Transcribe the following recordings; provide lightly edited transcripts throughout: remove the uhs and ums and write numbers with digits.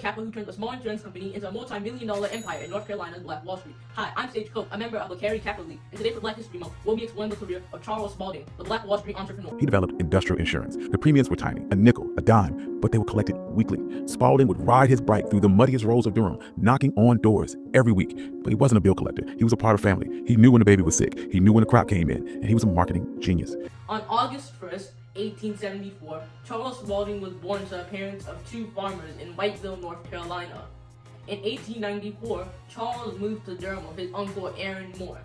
Kappa who turned a small insurance company into a multi-million-dollar empire in North Carolina's Black Wall Street. Hi, I'm Sage Cope, a member of the Carey Kappa League, and today for Black History Month, we'll be exploring the career of Charles Spaulding, the Black Wall Street entrepreneur. He developed industrial insurance. The premiums were tiny, a nickel, a dime, but they were collected weekly. Spaulding would ride his bike through the muddiest roads of Durham, knocking on doors every week. But he wasn't a bill collector. He was a part of family. He knew when the baby was sick. He knew when the crop came in, and he was a marketing genius. On August 1st, 1874, Charles Spaulding was born to parents of two farmers in Whiteville, North Carolina. In 1894, Charles moved to Durham with his uncle Aaron Moore.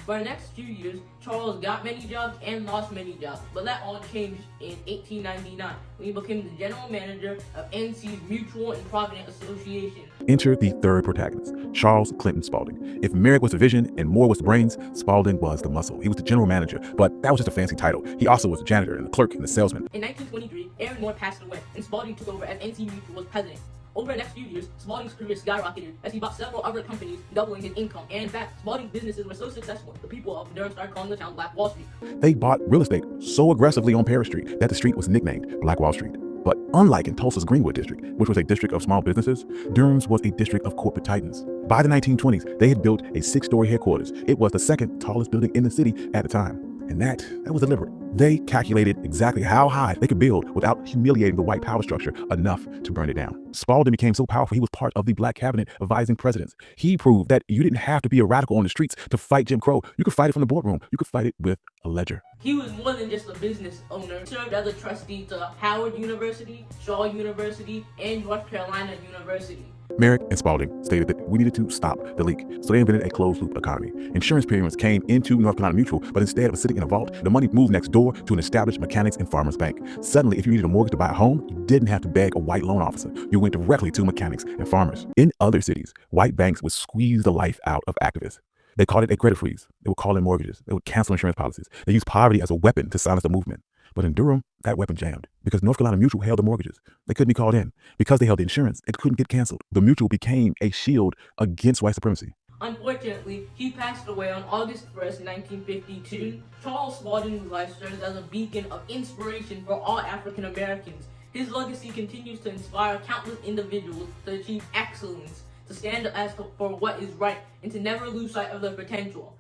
For the next few years, Charles got many jobs and lost many jobs, but that all changed in 1899 when he became the general manager of NC's Mutual and Provident Association. Enter the third protagonist, Charles Clinton Spaulding. If Merrick was the vision and Moore was the brains, Spaulding was the muscle. He was the general manager, but that was just a fancy title. He also was the janitor and the clerk and the salesman. In 1923, Aaron Moore passed away, and Spaulding took over as NC Mutual's president. Over the next few years, Spaulding's career skyrocketed as he bought several other companies, doubling his income. And in fact, Spaulding's businesses were so successful, the people of Durham started calling the town Black Wall Street. They bought real estate so aggressively on Paris Street that the street was nicknamed Black Wall Street. But unlike in Tulsa's Greenwood district, which was a district of small businesses, Durham's was a district of corporate titans. By the 1920s, they had built a 6-story headquarters. It was the second tallest building in the city at the time. And that was deliberate. They calculated exactly how high they could build without humiliating the white power structure enough to burn it down. Spaulding became so powerful, he was part of the Black cabinet advising presidents. He proved that you didn't have to be a radical on the streets to fight Jim Crow. You could fight it from the boardroom. You could fight it with a ledger. He was more than just a business owner. He served as a trustee to Howard University, Shaw University, and North Carolina University. Merrick and Spaulding stated that we needed to stop the leak, so they invented a closed-loop economy. Insurance premiums came into North Carolina Mutual, but instead of sitting in a vault, the money moved next door to an established mechanics and farmers bank. Suddenly, if you needed a mortgage to buy a home, you didn't have to beg a white loan officer. You went directly to mechanics and farmers. In other cities, white banks would squeeze the life out of activists. They called it a credit freeze. They would call in mortgages. They would cancel insurance policies. They used poverty as a weapon to silence the movement. But in Durham, that weapon jammed because North Carolina Mutual held the mortgages. They couldn't be called in. Because they held the insurance, it couldn't get canceled. The Mutual became a shield against white supremacy. Unfortunately, he passed away on August 1st, 1952. Charles Spaulding's life serves as a beacon of inspiration for all African Americans. His legacy continues to inspire countless individuals to achieve excellence, to stand for what is right, and to never lose sight of their potential.